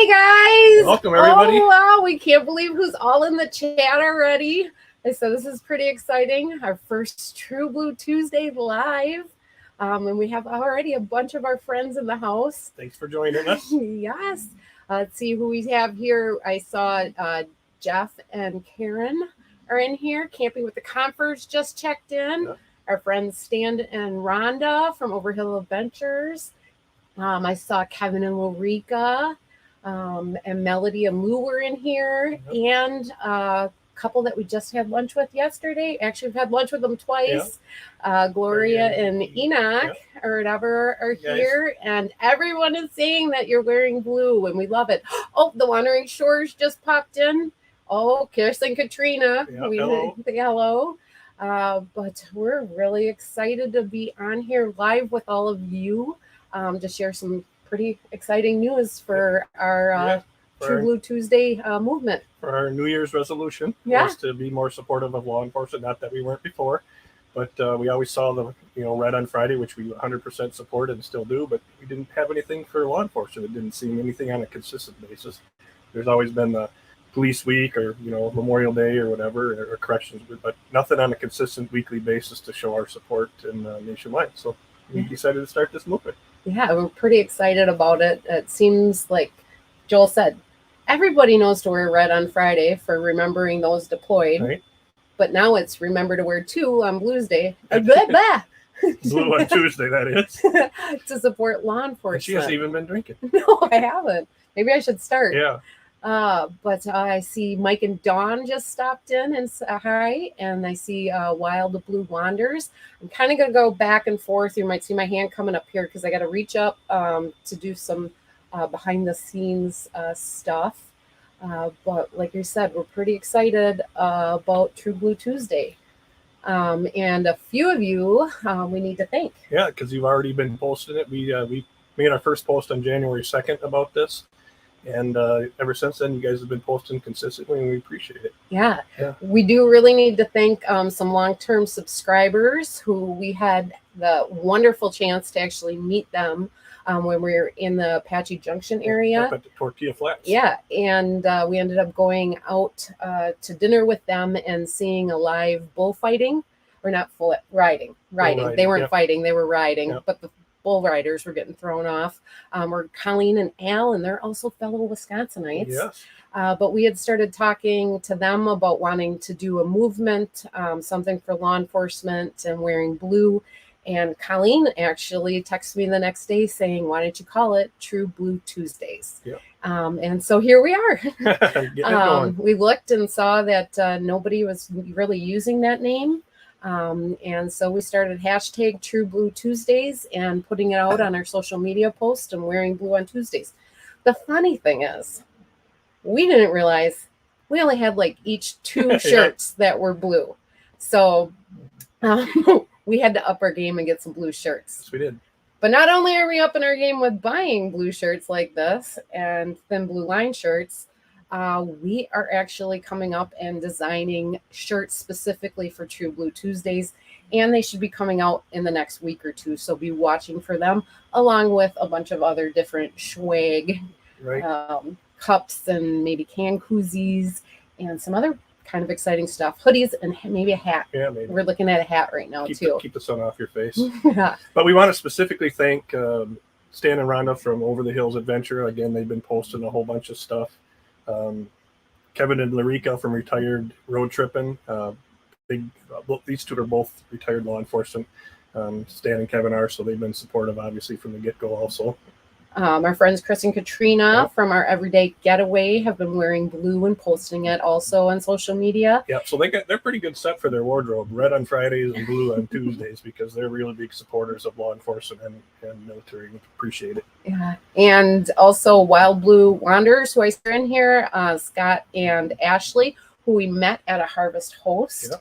guys. Welcome, everybody. Oh, wow. We can't believe who's all in the chat already. So this is pretty exciting. Our first True Blue Tuesday live. And we have already a bunch of our friends in the house. Thanks for joining us. Yes. Let's see who we have here. I saw Jeff and Karen are in here. Camping with the Confers just checked in. Yep. Our friends Stan and Rhonda from Overhill Adventures. I saw Kevin and Lorica, and Melody and Lou were in here, Yep. and a couple that we just had lunch with yesterday. Actually, we've had lunch with them twice. Yep. Gloria and Enoch, yep, or whatever, are here, and everyone is saying that you're wearing blue, and we love it. Oh, the Wandering Shores just popped in. Oh, Chris and Katrina. Yep, hello. Hello. But we're really excited to be on here live with all of you. To share some pretty exciting news for our True Blue Tuesday movement. For our New Year's resolution was to be more supportive of law enforcement. Not that we weren't before, but we always saw the Red on Friday, which we 100% support and still do. But we didn't have anything for law enforcement. It didn't seem anything on a consistent basis. There's always been the Police Week or Memorial Day or whatever, or corrections, but nothing on a consistent weekly basis to show our support and nationwide. So we decided to start this movement. Yeah, we're pretty excited about it. It seems like Joel said, everybody knows to wear red on Friday for remembering those deployed. Right. But now it's remember to wear two on Blues Day. Blue on Tuesday, that is. To support law enforcement. And she hasn't even been drinking. No, I haven't. Maybe I should start. Yeah. But I see Mike and Dawn just stopped in and hi, and I see Wild Blue Wanders. I'm kind of going to go back and forth. You might see my hand coming up here because I got to reach up to do some behind the scenes stuff. But like you said, we're pretty excited about True Blue Tuesday. And a few of you we need to thank. Yeah, because you've already been posting it. We made our first post on January 2nd about this. And ever since then, you guys have been posting consistently, and we appreciate it. Yeah. We do really need to thank some long-term subscribers who we had the wonderful chance to actually meet them when we were in the Apache Junction area. Up at the Tortilla Flats. Yeah, and we ended up going out to dinner with them and seeing a live bullfighting. Or not full riding. They weren't fighting, they were riding. Yep. But the bull riders were getting thrown off. We're Colleen and Al, and they're also fellow Wisconsinites. Yes. But we had started talking to them about wanting to do a movement, something for law enforcement and wearing blue. And Colleen actually texted me the next day saying, why don't you call it True Blue Tuesdays? Yep. And so here we are. We looked and saw that nobody was really using that name. And so we started hashtag True Blue Tuesdays and putting it out on our social media post and wearing blue on Tuesdays. The funny thing is, we didn't realize we only had like each two shirts that were blue. So we had to up our game and get some blue shirts. Yes, we did. But not only are we upping our game with buying blue shirts like this and thin blue line shirts, we are actually coming up and designing shirts specifically for True Blue Tuesdays, and they should be coming out in the next week or two. So be watching for them, along with a bunch of other different swag, cups and maybe can koozies and some other kind of exciting stuff, hoodies and maybe a hat. Yeah, maybe. We're looking at a hat right now too. Keep the sun off your face. Yeah. But we want to specifically thank Stan and Rhonda from Over the Hills Adventure. Again, they've been posting a whole bunch of stuff. Kevin and Lorica from Retired Road Tripping. These two are both retired law enforcement. Stan and Kevin are, so they've been supportive, obviously, from the get-go also. Our friends Chris and Katrina from our Everyday Getaway have been wearing blue and posting it also on social media. Yeah, so they're pretty good set for their wardrobe. Red on Fridays and blue on Tuesdays because they're really big supporters of law enforcement and military. We appreciate it. Yeah, and also Wild Blue Wanderers, who I see in here, Scott and Ashley, who we met at a Harvest Host.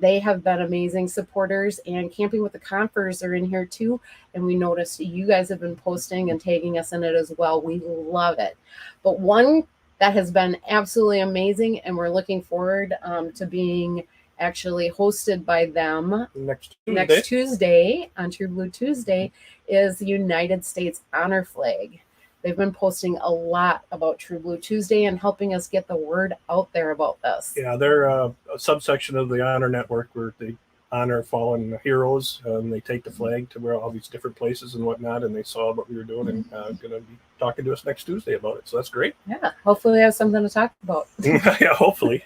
They have been amazing supporters, and Camping with the Confers are in here too. And we noticed you guys have been posting and tagging us in it as well. We love it. But one that has been absolutely amazing, and we're looking forward to being actually hosted by them next Tuesday on True Blue Tuesday, is the United States Honor Flag. they've been posting a lot about True Blue Tuesday and helping us get the word out there about this. Yeah, they're a subsection of the Honor Network where they honor fallen heroes, and they take the flag to where all these different places and whatnot, and they saw what we were doing and going to be talking to us next Tuesday about it. So that's great. Yeah, hopefully we have something to talk about. Yeah, hopefully.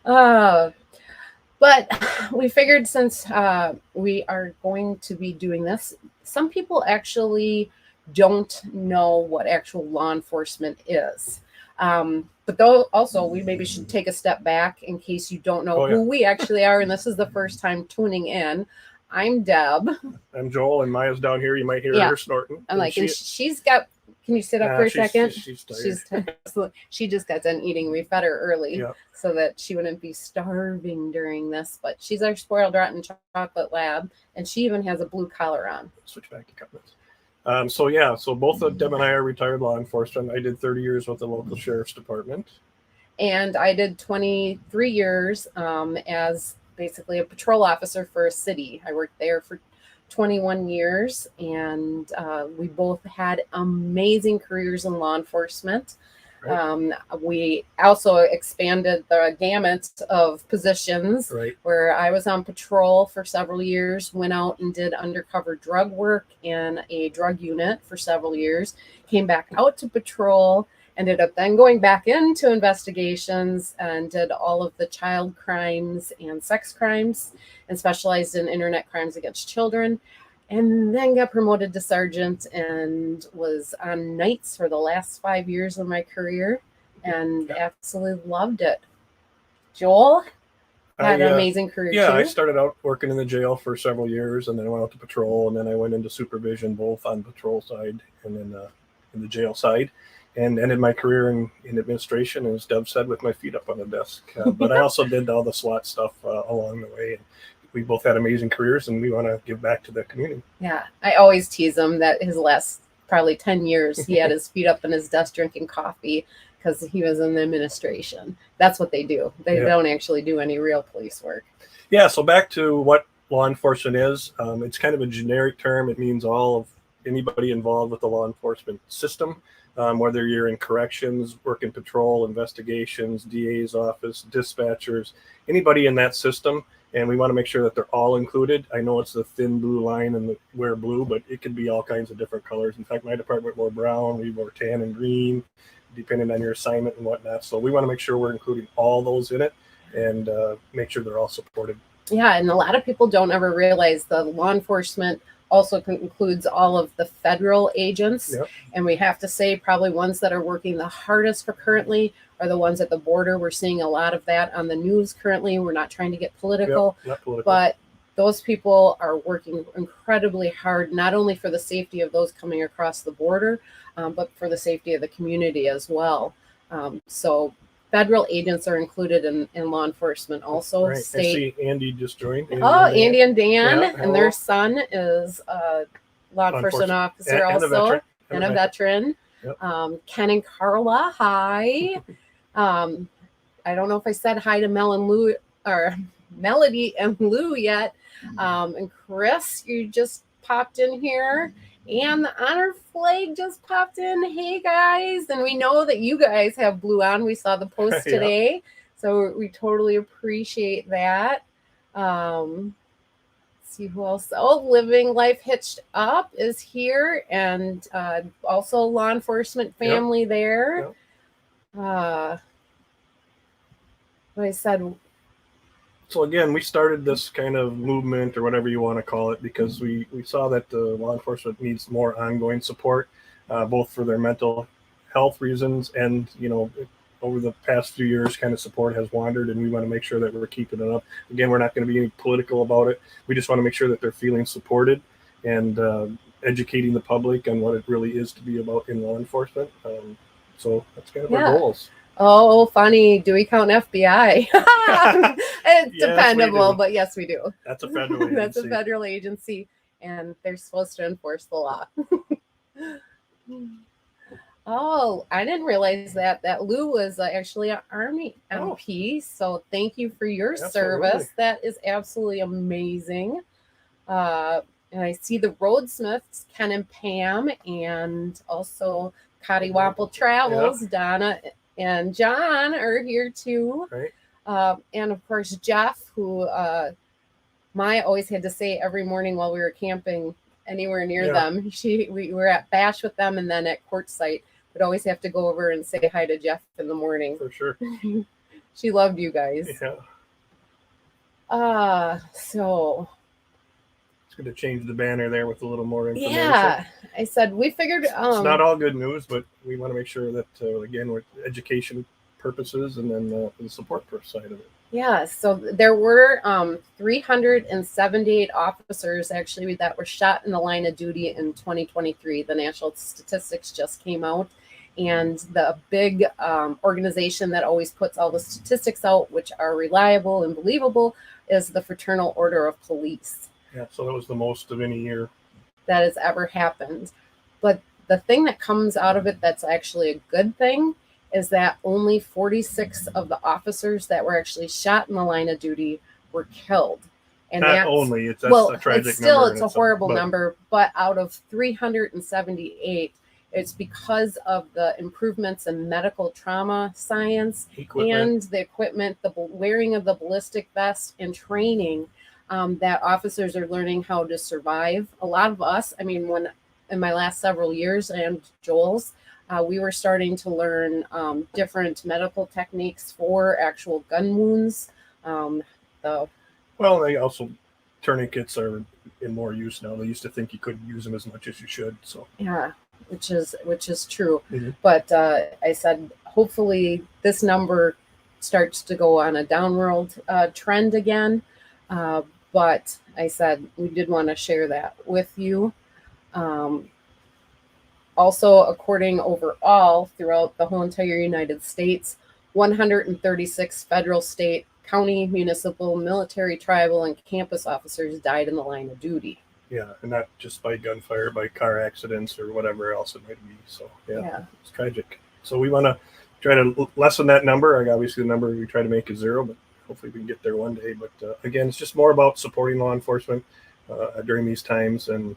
But we figured since we are going to be doing this, some people actually don't know what actual law enforcement is. But though also we maybe should take a step back in case you don't know who we actually are, and this is the first time tuning in. I'm Deb. I'm Joel, and Maya's down here. You might hear her snorting. I'm like, she's got. Can you sit up for a second? She's tired. She just got done eating. We fed her early so that she wouldn't be starving during this. But she's our spoiled rotten chocolate lab, and she even has a blue collar on. Switch back to comments. So both of Deb and I are retired law enforcement. I did 30 years with the local sheriff's department. And I did 23 years as basically a patrol officer for a city. I worked there for 21 years, and we both had amazing careers in law enforcement. Right. We also expanded the gamut of positions, where I was on patrol for several years, went out and did undercover drug work in a drug unit for several years, came back out to patrol, ended up then going back into investigations and did all of the child crimes and sex crimes and specialized in internet crimes against children, and then got promoted to sergeant and was on nights for the last 5 years of my career and absolutely loved it. Joel had an amazing career too. I started out working in the jail for several years, and then I went out to patrol, and then I went into supervision both on patrol side and then in the jail side. And ended my career in administration, as Deb said, with my feet up on the desk. But I also did all the SWAT stuff along the way. And we both had amazing careers, and we want to give back to the community. Yeah, I always tease him that his last probably 10 years, he had his feet up on his desk drinking coffee because he was in the administration. That's what they do. They don't actually do any real police work. Yeah, so back to what law enforcement is. It's kind of a generic term. It means all of anybody involved with the law enforcement system. Whether you're in corrections, work in patrol, investigations, DA's office, dispatchers, anybody in that system, and we want to make sure that they're all included. I know it's the thin blue line and the wear blue, but it could be all kinds of different colors. In fact, my department wore brown, we wore tan and green, depending on your assignment and whatnot. So we want to make sure we're including all those in it and make sure they're all supported. Yeah, and a lot of people don't ever realize the law enforcement also includes all of the federal agents. And we have to say probably ones that are working the hardest for currently are the ones at the border. We're seeing a lot of that on the news currently. We're not trying to get political, but those people are working incredibly hard, not only for the safety of those coming across the border, but for the safety of the community as well. So federal agents are included in law enforcement also. Right. State. I see Andy just joined. Andy and Dan, and their son is a law enforcement officer also, and a veteran. Ken and Carla, hi. I don't know if I said hi to Mel and Lou, or Melody and Lou yet. And Chris, you just popped in here. And the honor flag just popped in. Hey, guys. And we know that you guys have blue on. We saw the post today. So we totally appreciate that. Let's see who else. Oh, Living Life Hitched Up is here. And also law enforcement family there. Like I said, so again, we started this kind of movement or whatever you want to call it because we saw that the law enforcement needs more ongoing support, both for their mental health reasons and, over the past few years, kind of support has wandered, and we want to make sure that we're keeping it up. Again, we're not going to be any political about it. We just want to make sure that they're feeling supported and educating the public on what it really is to be about in law enforcement. So that's kind of our goals. Oh, funny. Do we count FBI? It's dependable, but yes, we do. That's a federal agency. That's a federal agency, and they're supposed to enforce the law. Oh, I didn't realize that Lou was actually an Army MP. So thank you for your service. That is absolutely amazing. And I see the Roadsmiths, Ken and Pam, and also Cottywomple Travels. Yep. Donna and John are here too. Right. And of course, Jeff, who Maya always had to say every morning while we were camping anywhere near them. We were at Bash with them, and then at Quartzsite, would always have to go over and say hi to Jeff in the morning. For sure. She loved you guys. Yeah. So it's going to change the banner there with a little more information. Yeah, I said we figured it's not all good news, but we want to make sure that again, with education purposes and then the support side of it. Yeah, so there were 378 officers actually that were shot in the line of duty in 2023. The national statistics just came out, and the big organization that always puts all the statistics out, which are reliable and believable, is the Fraternal Order of Police. Yeah, so that was the most of any year that has ever happened. But the thing that comes out of it that's actually a good thing is that only 46 of the officers that were actually shot in the line of duty were killed. And that's a tragic number. It's a horrible number, but out of 378, it's because of the improvements in medical trauma science and the equipment, the wearing of the ballistic vest and training that officers are learning how to survive. A lot of us, when in my last several years and Joel's, we were starting to learn different medical techniques for actual gun wounds. Well, they also, tourniquets are in more use now. They used to think you couldn't use them as much as you should. So yeah, which is true. Mm-hmm. But I said, hopefully this number starts to go on a downward trend again. But I said we did want to share that with you. Also, according overall throughout the whole entire United States, 136 federal, state, county, municipal, military, tribal, and campus officers died in the line of duty. Yeah, and not just by gunfire, by car accidents or whatever else it might be. So, yeah. It's tragic. So we want to try to lessen that number. Obviously, the number we try to make is 0, but hopefully we can get there one day. But again, it's just more about supporting law enforcement during these times. And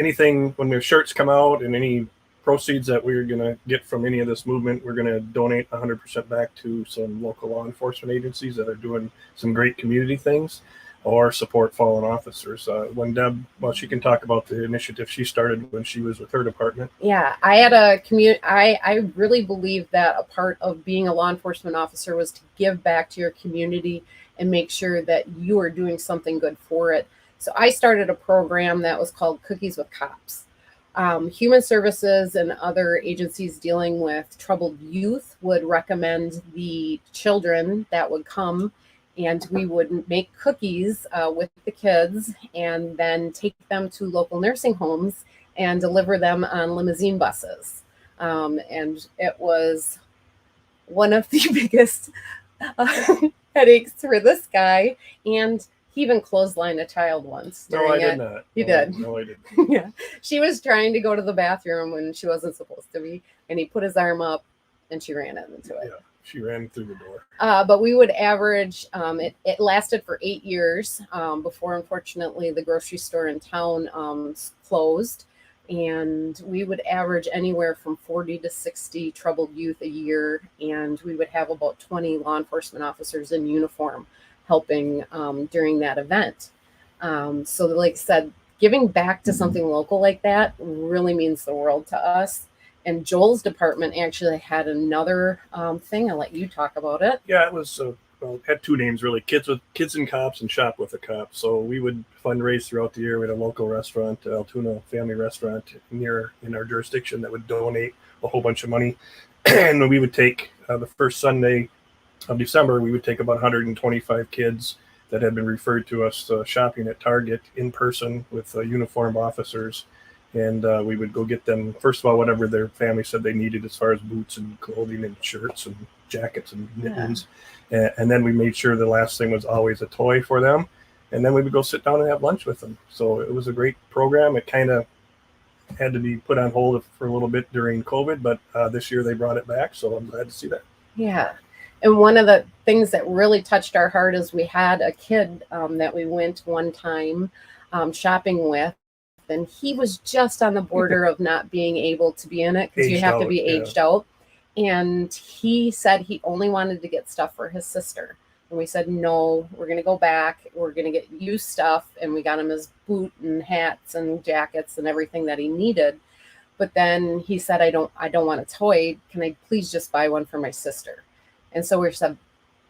anything when the shirts come out and any proceeds that we're going to get from any of this movement, we're going to donate 100% back to some local law enforcement agencies that are doing some great community things or support fallen officers. When Deb, she can talk about the initiative she started when she was with her department. Yeah, I had a I really believe that a part of being a law enforcement officer was to give back to your community and make sure that you are doing something good for it. So I started a program that was called Cookies with Cops. Human Services and other agencies dealing with troubled youth would recommend the children that would come, and we would make cookies with the kids and then take them to local nursing homes and deliver them on limousine buses. And it was one of the biggest headaches for this guy. And he even clotheslined a child once. No, I did not. He did. No, I didn't. Yeah. She was trying to go to the bathroom when she wasn't supposed to be, and he put his arm up and she ran into it. Yeah, she ran through the door. But we would average, it lasted for 8 years before, unfortunately, the grocery store in town closed. And we would average anywhere from 40 to 60 troubled youth a year. And we would have about 20 law enforcement officers in uniform helping during that event. So like I said, giving back to something local like that really means the world to us. And Joel's department actually had another thing. I'll let you talk about it. Yeah, it was, it had 2 names really, Kids and Cops and Shop with a Cop. So we would fundraise throughout the year. We had a local restaurant, Altoona Family Restaurant in our jurisdiction that would donate a whole bunch of money. And we would take the first Sunday of December, we would take about 125 kids that had been referred to us shopping at Target in person with uniformed officers. And we would go get them, first of all, whatever their family said they needed as far as boots and clothing and shirts and jackets and mittens. Yeah. And then we made sure the last thing was always a toy for them. And then we would go sit down and have lunch with them. So it was a great program. It kind of had to be put on hold for a little bit during COVID, but this year they brought it back. So I'm glad to see that. Yeah. And one of the things that really touched our heart is we had a kid that we went one time shopping with, and he was just on the border of not being able to be in it because you Aged have to out, be aged out. And he said he only wanted to get stuff for his sister. And we said, no, we're going to go back. We're going to get you stuff. And we got him his boot and hats and jackets and everything that he needed. But then he said, I don't want a toy. Can I please just buy one for my sister? And so we said,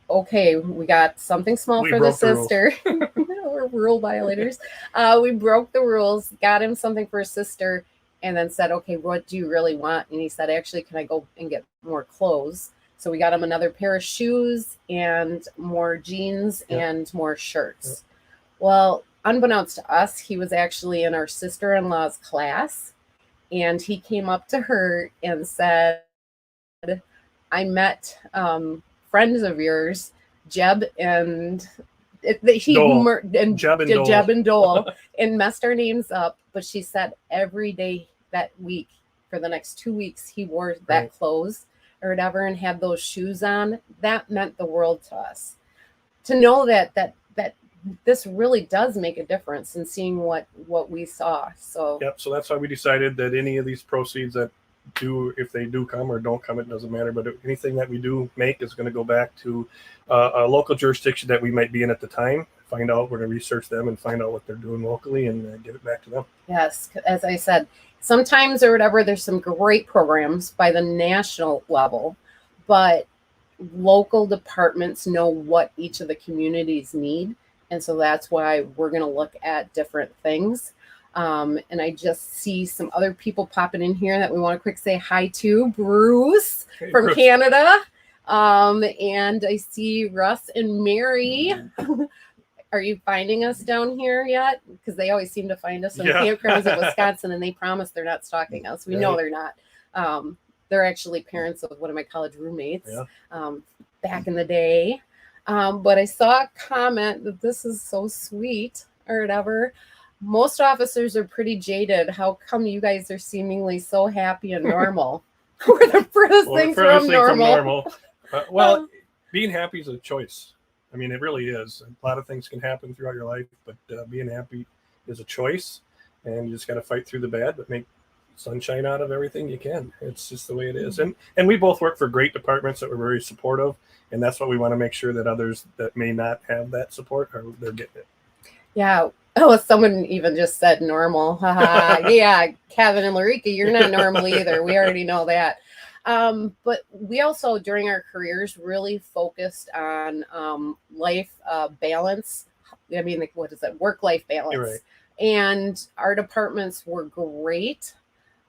okay, we got something small for the sister. We're rule violators. We broke the rules, got him something for his sister, and then said, okay, what do you really want? And he said, actually, can I go and get more clothes? So we got him another pair of shoes and more jeans and more shirts. Well, unbeknownst to us, he was actually in our sister-in-law's class, and he came up to her and said, I met friends of yours, Jeb and Jeb and Dole, and messed our names up. But she said every day that week for the next 2 weeks he wore that clothes or whatever and had those shoes on. That meant the world to us. To know that this really does make a difference in seeing what we saw. So so that's why we decided that any of these proceeds that if they do come or don't come, it doesn't matter, but anything that we do make is going to go back to a local jurisdiction that we might be in at the time. We're going to research them and find out what they're doing locally and give it back to them. Yes, as I said, sometimes or whatever, there's some great programs by the national level, but local departments know what each of the communities need, and so that's why we're going to look at different things. And I just see some other people popping in here that we want to quick say hi to. Bruce from Canada. And I see Russ and Mary. Are you finding us down here yet? Because they always seem to find us in campgrounds in Wisconsin, and they promise they're not stalking us. We know they're not. They're actually parents of one of my college roommates back in the day. But I saw a comment that this is so sweet or whatever. Most officers are pretty jaded. How come you guys are seemingly so happy and normal? We're the furthest thing from normal. Well, being happy is a choice. I mean, it really is. A lot of things can happen throughout your life, but being happy is a choice, and you just got to fight through the bad, but make sunshine out of everything you can. It's just the way it is. And we both work for great departments that were very supportive, and that's what we want to make sure that others that may not have that support they're getting it. Yeah. Oh, someone even just said normal. Yeah, Kevin and Larika, you're not normal either. We already know that. But we also, during our careers, really focused on life balance. I mean, what is it? Work-life balance. You're right. And our departments were great.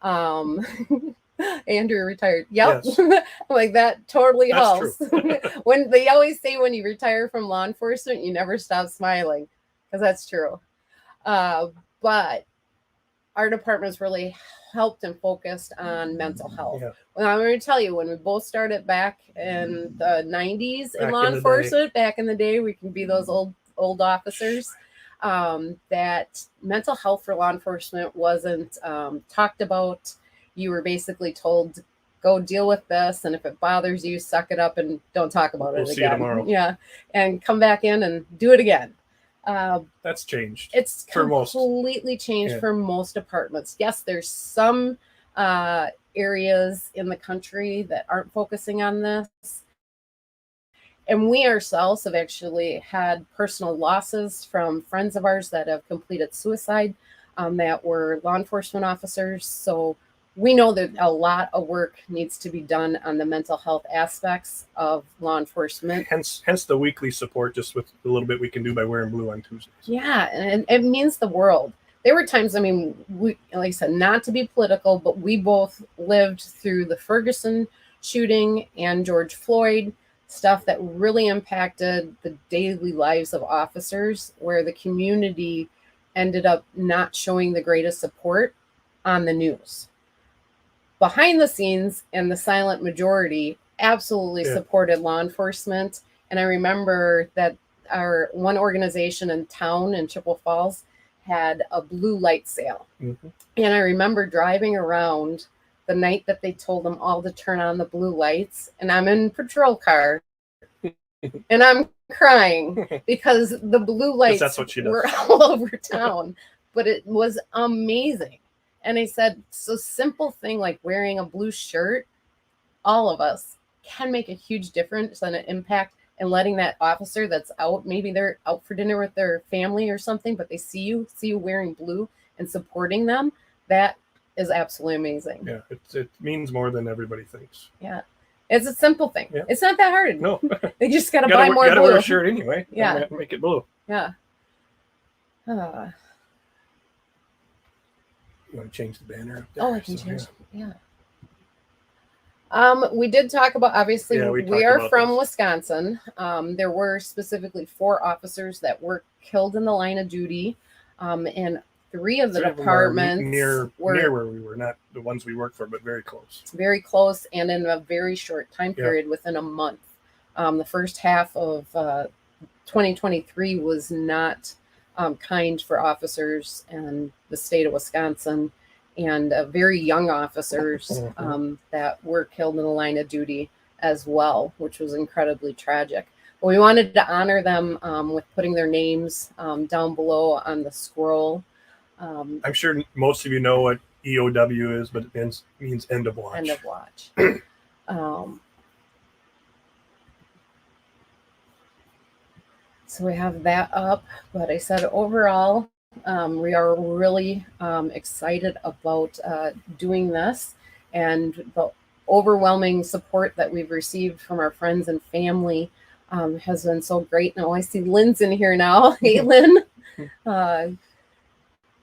Andrew retired. Yep. Yes. Like that totally helps. When they always say when you retire from law enforcement, you never stop smiling, because that's true. But our departments really helped and focused on mental health. Yeah. Well, I'm going to tell you, when we both started back in the 90s in law enforcement, back in the day, we can be those old officers, that mental health for law enforcement wasn't talked about. You were basically told, go deal with this, and if it bothers you, suck it up and don't talk about it again. See you tomorrow. Yeah, and come back in and do it again. That's changed. It's completely changed for most departments. Yes, there's some areas in the country that aren't focusing on this. And we ourselves have actually had personal losses from friends of ours that have completed suicide, that were law enforcement officers. So we know that a lot of work needs to be done on the mental health aspects of law enforcement. Hence the weekly support, just with the little bit we can do by wearing blue on Tuesdays. Yeah, and it means the world. There were times, I mean, we, like I said, not to be political, but we both lived through the Ferguson shooting and George Floyd, stuff that really impacted the daily lives of officers, where the community ended up not showing the greatest support on the news. Behind the scenes, and the silent majority absolutely supported law enforcement. And I remember that our one organization in town in Chippewa Falls had a blue light sale. Mm-hmm. And I remember driving around the night that they told them all to turn on the blue lights, and I'm in patrol car and I'm crying because the blue lights were all over town. but it was amazing. And I said, so simple thing like wearing a blue shirt, all of us can make a huge difference and an impact, and letting that officer that's out, maybe they're out for dinner with their family or something, but they see you wearing blue and supporting them. That is absolutely amazing. Yeah, it means more than everybody thinks. Yeah. It's a simple thing. Yeah. It's not that hard. No. They just got to buy more blue. Gotta wear a shirt anyway. Yeah. Make it blue. Yeah. You want to change the banner up there? Oh, I can change it. Yeah. We did talk about, obviously, we are from Wisconsin. There were specifically 4 officers that were killed in the line of duty. And 3 of the departments near where we were, not the ones we worked for, but very close. Very close, and in a very short time period, within a month. The first half of 2023 was not kind for officers in the state of Wisconsin, and very young officers that were killed in the line of duty as well, which was incredibly tragic. But we wanted to honor them with putting their names down below on the scroll. I'm sure most of you know what EOW is, but it means end of watch. End of watch. So we have that up, but I said overall, we are really excited about doing this, and the overwhelming support that we've received from our friends and family has been so great. Now I see Lynn's in here now. Hey, Lynn.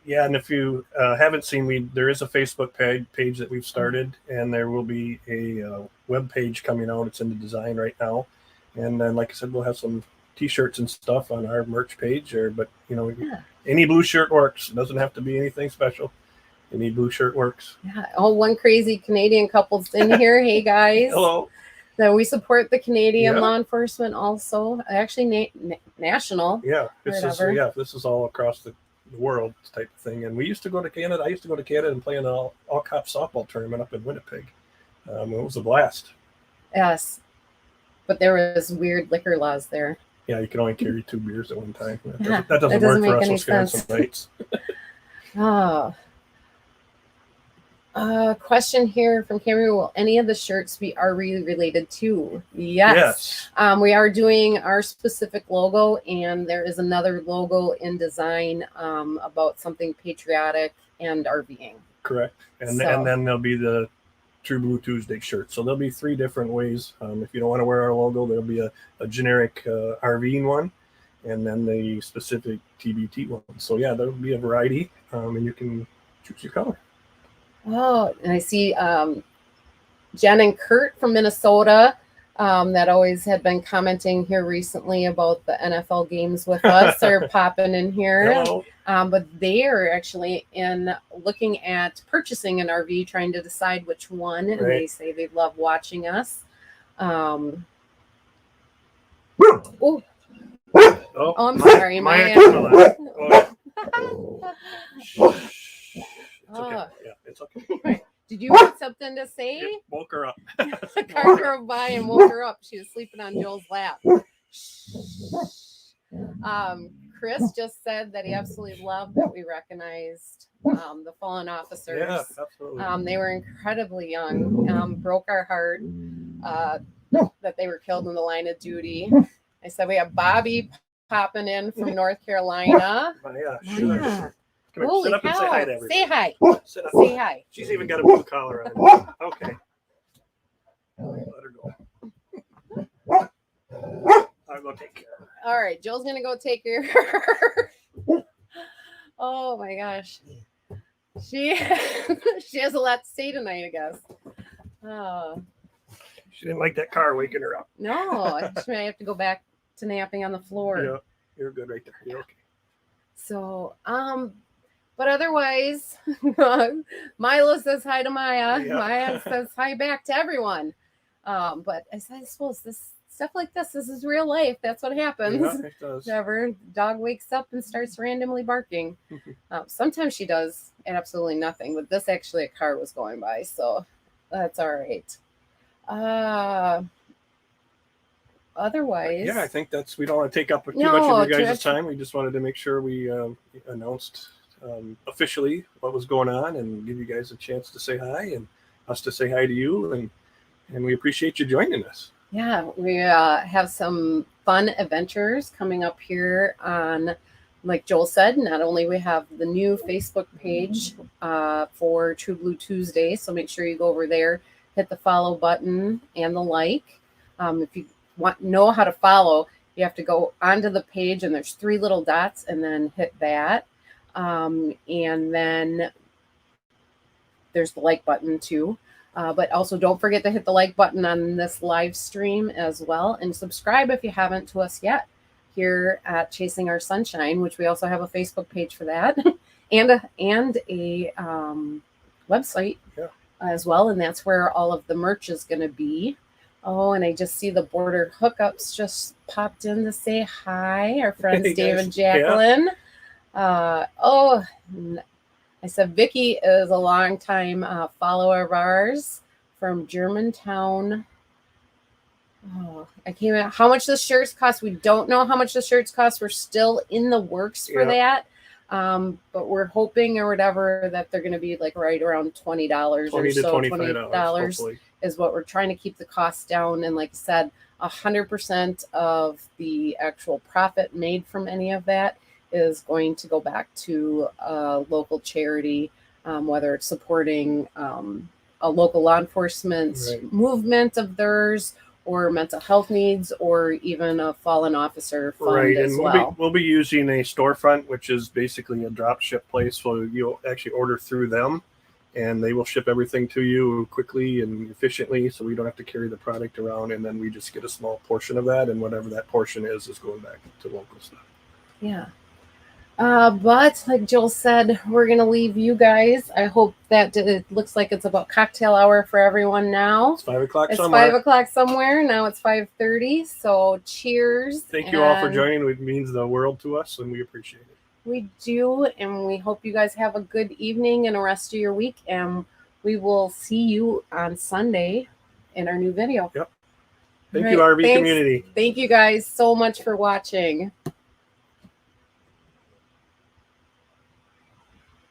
Yeah, and if you haven't seen, there is a Facebook page that we've started, and there will be a web page coming out. It's in the design right now, and then, like I said, we'll have some T-shirts and stuff on our merch page. But any blue shirt works. It doesn't have to be anything special. Any blue shirt works. Yeah. Oh, one crazy Canadian couple's in here. Hey, guys. Hello. So we support the Canadian law enforcement also. Actually, national. Yeah, this is all across the world type of thing. And we used to go to Canada. I used to go to Canada and play in an all-cop softball tournament up in Winnipeg. It was a blast. Yes, but there was weird liquor laws there. Yeah, you can only carry 2 beers at one time. That doesn't work for us Wisconsinites. Question here from Cameron: will any of the shirts be RV related too? Yes. We are doing our specific logo, and there is another logo in design about something patriotic and RVing. Correct. And then there'll be the True Blue Tuesday shirt. So there'll be 3 different ways. If you don't want to wear our logo, there'll be a generic RVing one, and then the specific TBT one. So yeah, there'll be a variety, and you can choose your color. Oh, and I see Jen and Kurt from Minnesota that always had been commenting here recently about the NFL games with us. They're popping in here. Hello. But they are actually looking at purchasing an RV, trying to decide which one. And they say they love watching us. I'm sorry. It's okay. Yeah, it's okay. Right. Did you have something to say? Yep, woke her up. The car drove by and woke her up. She was sleeping on Joel's lap. Chris just said that he absolutely loved that we recognized the fallen officers. Yeah, absolutely. They were incredibly young. Broke our heart that they were killed in the line of duty. I said we have Bobby popping in from North Carolina. Sure. Holy sit up cow. And say hi to everybody. Say hi. Sit up. Say hi. She's even got a blue collar on. Okay. Let her go. I'll go take care of her. All right. Joel's going to go take care of her. Oh, my gosh. She has a lot to say tonight, I guess. Oh. She didn't like that car waking her up. No. She might have to go back to napping on the floor. Yeah. You're good right there. You're okay. So, but otherwise, Milo says hi to Maya. Yeah. Maya says hi back to everyone. But I suppose this stuff like this is real life. That's what happens. Yeah, it does. Whenever dog wakes up and starts randomly barking. Sometimes she does absolutely nothing, but this actually a car was going by, so that's all right. Otherwise, yeah, I think we don't want to take up too much of your guys' time. We just wanted to make sure we announced officially what was going on and give you guys a chance to say hi and us to say hi to you. And we appreciate you joining us. Yeah, we have some fun adventures coming up here on, like Joel said, not only we have the new Facebook page for True Blue Tuesday, so make sure you go over there, hit the follow button and the like. If you know how to follow, you have to go onto the page and there's 3 little dots and then hit that. And then there's the like button too. But also don't forget to hit the like button on this live stream as well, and subscribe if you haven't to us yet here at Chasing Our Sunshine, which we also have a Facebook page for that and a website as well. And that's where all of the merch is going to be. Oh, and I just see the Border Hookups just popped in to say hi. Our friends Hey, Dave guys. and Jacqueline. I said Vicky is a longtime follower of ours from Germantown. Oh, I came out. How much the shirts cost? We don't know how much the shirts cost. We're still in the works for that. But we're hoping or whatever that they're going to be like right around $20 or so. $20 is what we're trying to keep the costs down. And like I said, 100% of the actual profit made from any of that is going to go back to a local charity, whether it's supporting a local law enforcement movement of theirs, or mental health needs, or even a fallen officer fund as well. We'll be using a storefront, which is basically a drop ship place. So you'll actually order through them, and they will ship everything to you quickly and efficiently, so we don't have to carry the product around. And then we just get a small portion of that, and whatever that portion is going back to local stuff. Yeah. But like Joel said, we're going to leave you guys. I hope that it looks like it's about cocktail hour for everyone now. It's 5 o'clock it's somewhere. 5 o'clock somewhere. Now it's 5:30. So cheers. Thank you all for joining. It means the world to us, and we appreciate it. We do, and we hope you guys have a good evening and a rest of your week. And we will see you on Sunday in our new video. Yep. Thank you, RV community. Thank you guys so much for watching.